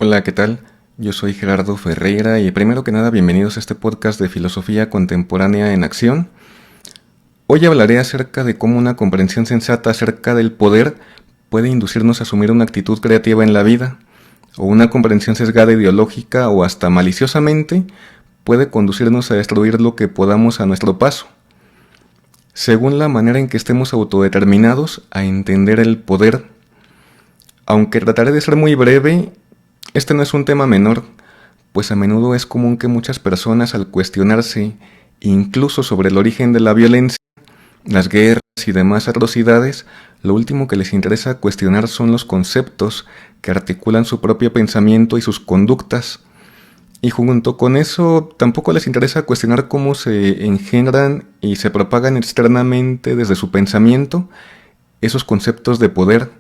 Hola, ¿qué tal? Yo soy Gerardo Ferreira y primero que nada bienvenidos a este podcast de filosofía contemporánea en acción. Hoy hablaré acerca de cómo una comprensión sensata acerca del poder puede inducirnos a asumir una actitud creativa en la vida, o una comprensión sesgada ideológica o hasta maliciosamente puede conducirnos a destruir lo que podamos a nuestro paso. Según la manera en que estemos autodeterminados a entender el poder. Aunque trataré de ser muy breve, este no es un tema menor, pues a menudo es común que muchas personas al cuestionarse incluso sobre el origen de la violencia, las guerras y demás atrocidades, lo último que les interesa cuestionar son los conceptos que articulan su propio pensamiento y sus conductas. Y junto con eso, tampoco les interesa cuestionar cómo se engendran y se propagan externamente desde su pensamiento esos conceptos de poder,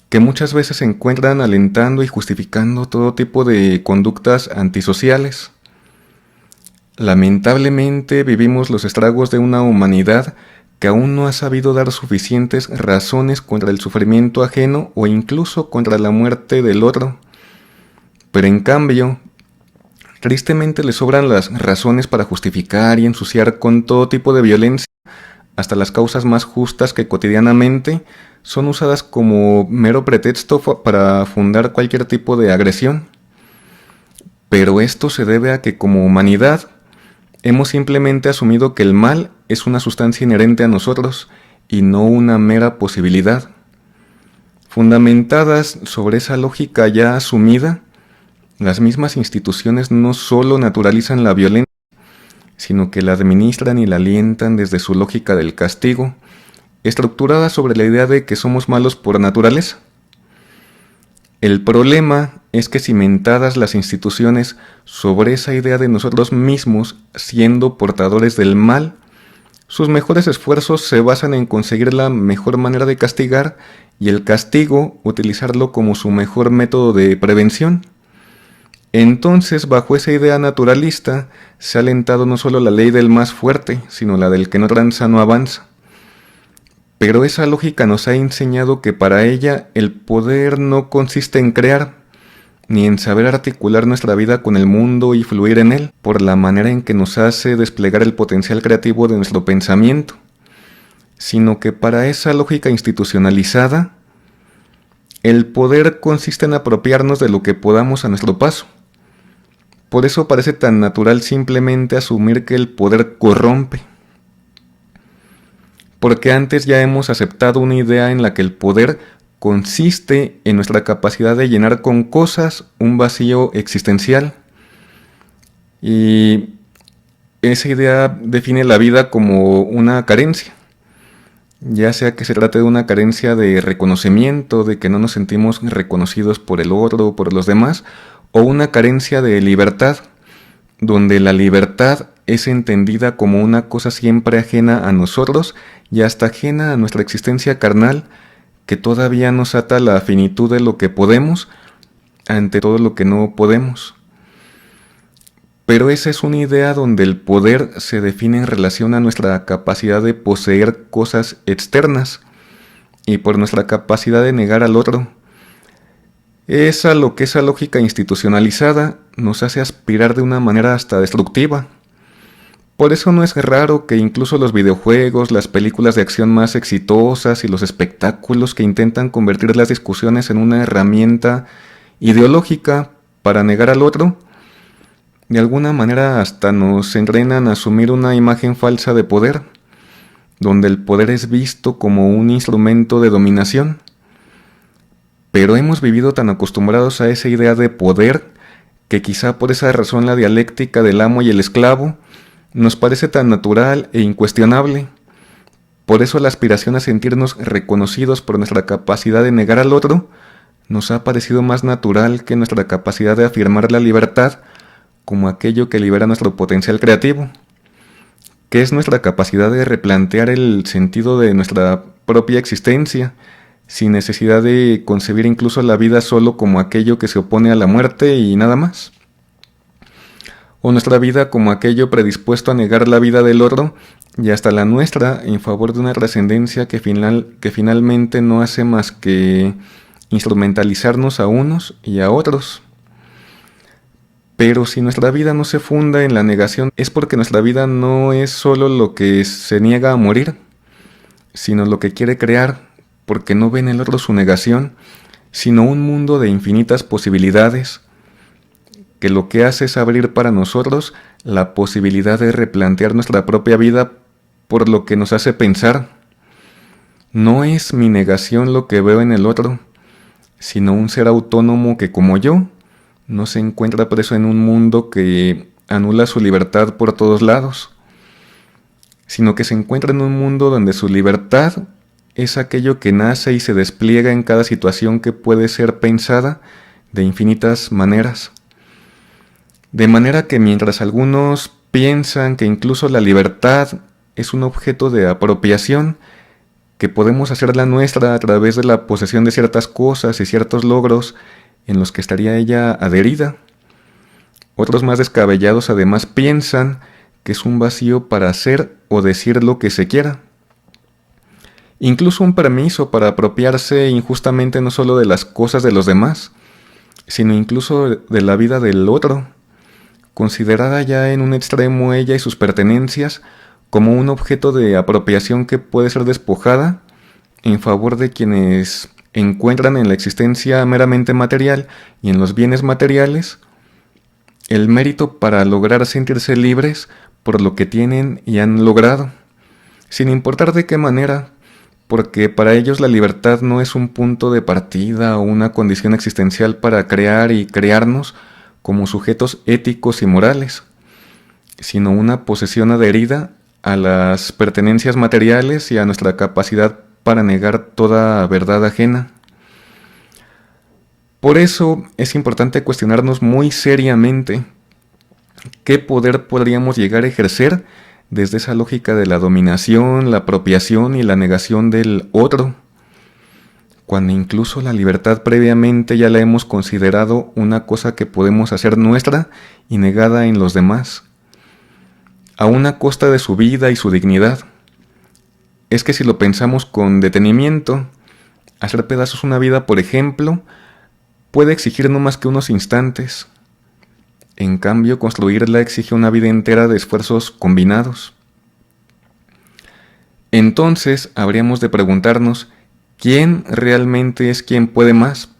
que muchas veces se encuentran alentando y justificando todo tipo de conductas antisociales. Lamentablemente vivimos los estragos de una humanidad que aún no ha sabido dar suficientes razones contra el sufrimiento ajeno o incluso contra la muerte del otro. Pero en cambio, tristemente le sobran las razones para justificar y ensuciar con todo tipo de violencia hasta las causas más justas que cotidianamente son usadas como mero pretexto para fundar cualquier tipo de agresión. Pero esto se debe a que como humanidad hemos simplemente asumido que el mal es una sustancia inherente a nosotros y no una mera posibilidad. Fundamentadas sobre esa lógica ya asumida, las mismas instituciones no solo naturalizan la violencia, sino que la administran y la alientan desde su lógica del castigo, estructurada sobre la idea de que somos malos por naturaleza. El problema es que cimentadas las instituciones sobre esa idea de nosotros mismos siendo portadores del mal, sus mejores esfuerzos se basan en conseguir la mejor manera de castigar y el castigo utilizarlo como su mejor método de prevención. Entonces, bajo esa idea naturalista, se ha alentado no solo la ley del más fuerte, sino la del que no tranza no avanza. Pero esa lógica nos ha enseñado que para ella el poder no consiste en crear, ni en saber articular nuestra vida con el mundo y fluir en él, por la manera en que nos hace desplegar el potencial creativo de nuestro pensamiento, sino que para esa lógica institucionalizada, el poder consiste en apropiarnos de lo que podamos a nuestro paso. Por eso parece tan natural simplemente asumir que el poder corrompe. Porque antes ya hemos aceptado una idea en la que el poder consiste en nuestra capacidad de llenar con cosas un vacío existencial. Y esa idea define la vida como una carencia. Ya sea que se trate de una carencia de reconocimiento, de que no nos sentimos reconocidos por el otro o por los demás, o una carencia de libertad, donde la libertad es entendida como una cosa siempre ajena a nosotros y hasta ajena a nuestra existencia carnal, que todavía nos ata a la finitud de lo que podemos ante todo lo que no podemos. Pero esa es una idea donde el poder se define en relación a nuestra capacidad de poseer cosas externas y por nuestra capacidad de negar al otro. Es a lo que esa lógica institucionalizada nos hace aspirar de una manera hasta destructiva. Por eso no es raro que incluso los videojuegos, las películas de acción más exitosas y los espectáculos que intentan convertir las discusiones en una herramienta ideológica para negar al otro, de alguna manera hasta nos entrenan a asumir una imagen falsa de poder, donde el poder es visto como un instrumento de dominación. Pero hemos vivido tan acostumbrados a esa idea de poder que quizá por esa razón la dialéctica del amo y el esclavo nos parece tan natural e incuestionable. Por eso la aspiración a sentirnos reconocidos por nuestra capacidad de negar al otro nos ha parecido más natural que nuestra capacidad de afirmar la libertad como aquello que libera nuestro potencial creativo, que es nuestra capacidad de replantear el sentido de nuestra propia existencia, sin necesidad de concebir incluso la vida solo como aquello que se opone a la muerte y nada más. O nuestra vida como aquello predispuesto a negar la vida del otro y hasta la nuestra en favor de una trascendencia que finalmente no hace más que instrumentalizarnos a unos y a otros. Pero si nuestra vida no se funda en la negación, es porque nuestra vida no es solo lo que se niega a morir, sino lo que quiere crear, porque no ve en el otro su negación, sino un mundo de infinitas posibilidades, que lo que hace es abrir para nosotros la posibilidad de replantear nuestra propia vida por lo que nos hace pensar. No es mi negación lo que veo en el otro, sino un ser autónomo que, como yo, no se encuentra preso en un mundo que anula su libertad por todos lados, sino que se encuentra en un mundo donde su libertad es aquello que nace y se despliega en cada situación que puede ser pensada de infinitas maneras. De manera que mientras algunos piensan que incluso la libertad es un objeto de apropiación, que podemos hacerla nuestra a través de la posesión de ciertas cosas y ciertos logros en los que estaría ella adherida, otros más descabellados además piensan que es un vacío para hacer o decir lo que se quiera. Incluso un permiso para apropiarse injustamente no solo de las cosas de los demás, sino incluso de la vida del otro, considerada ya en un extremo ella y sus pertenencias como un objeto de apropiación que puede ser despojada en favor de quienes encuentran en la existencia meramente material y en los bienes materiales el mérito para lograr sentirse libres por lo que tienen y han logrado, sin importar de qué manera, porque para ellos la libertad no es un punto de partida o una condición existencial para crear y crearnos como sujetos éticos y morales, sino una posesión adherida a las pertenencias materiales y a nuestra capacidad para negar toda verdad ajena. Por eso es importante cuestionarnos muy seriamente qué poder podríamos llegar a ejercer desde esa lógica de la dominación, la apropiación y la negación del otro, cuando incluso la libertad previamente ya la hemos considerado una cosa que podemos hacer nuestra y negada en los demás, a una costa de su vida y su dignidad. Es que si lo pensamos con detenimiento, hacer pedazos una vida, por ejemplo, puede exigir no más que unos instantes. En cambio, construirla exige una vida entera de esfuerzos combinados. Entonces, habríamos de preguntarnos, ¿quién realmente es quien puede más?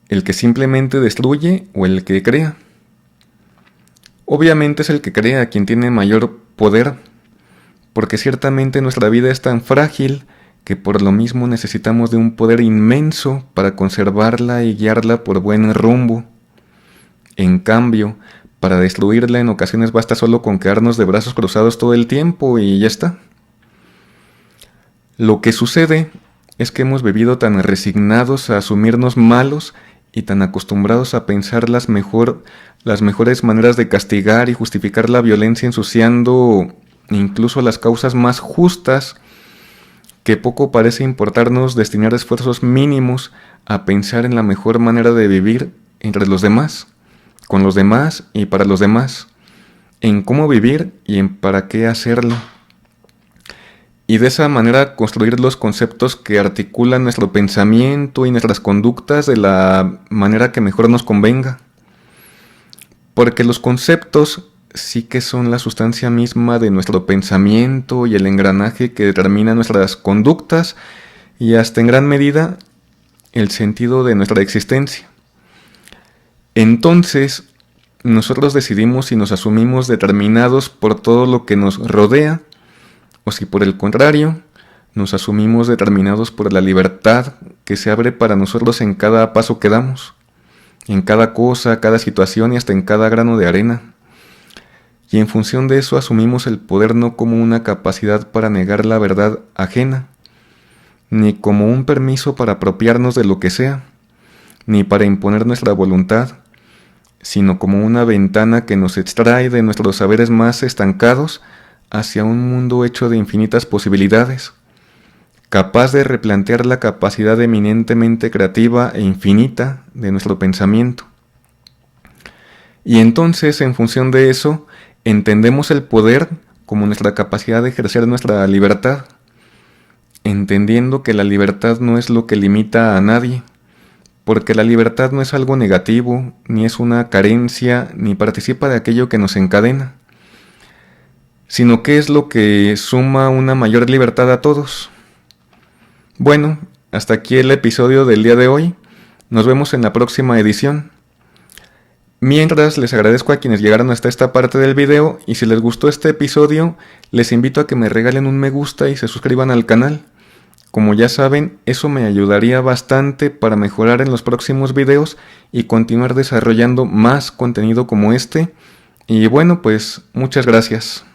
¿El que simplemente destruye o el que crea? Obviamente es el que crea quien tiene mayor poder, porque ciertamente nuestra vida es tan frágil que por lo mismo necesitamos de un poder inmenso para conservarla y guiarla por buen rumbo. En cambio, para destruirla en ocasiones basta solo con quedarnos de brazos cruzados todo el tiempo y ya está. Lo que sucede es que hemos vivido tan resignados a asumirnos malos y tan acostumbrados a pensar las mejores maneras de castigar y justificar la violencia ensuciando incluso las causas más justas, que poco parece importarnos destinar esfuerzos mínimos a pensar en la mejor manera de vivir entre los demás, con los demás y para los demás, en cómo vivir y en para qué hacerlo. Y de esa manera construir los conceptos que articulan nuestro pensamiento y nuestras conductas de la manera que mejor nos convenga. Porque los conceptos sí que son la sustancia misma de nuestro pensamiento y el engranaje que determina nuestras conductas y hasta en gran medida el sentido de nuestra existencia. Entonces, nosotros decidimos si nos asumimos determinados por todo lo que nos rodea o si por el contrario nos asumimos determinados por la libertad que se abre para nosotros en cada paso que damos, en cada cosa, cada situación y hasta en cada grano de arena. Y en función de eso asumimos el poder no como una capacidad para negar la verdad ajena, ni como un permiso para apropiarnos de lo que sea, ni para imponer nuestra voluntad, sino como una ventana que nos extrae de nuestros saberes más estancados hacia un mundo hecho de infinitas posibilidades, capaz de replantear la capacidad eminentemente creativa e infinita de nuestro pensamiento. Y entonces, en función de eso, entendemos el poder como nuestra capacidad de ejercer nuestra libertad. entendiendo que la libertad no es lo que limita a nadie, porque la libertad no es algo negativo, ni es una carencia, ni participa de aquello que nos encadena, sino que es lo que suma una mayor libertad a todos. Bueno, hasta aquí el episodio del día de hoy. Nos vemos en la próxima edición. Mientras, les agradezco a quienes llegaron hasta esta parte del video, y si les gustó este episodio, les invito a que me regalen un me gusta y se suscriban al canal. Como ya saben, eso me ayudaría bastante para mejorar en los próximos videos y continuar desarrollando más contenido como este. Y bueno, pues muchas gracias.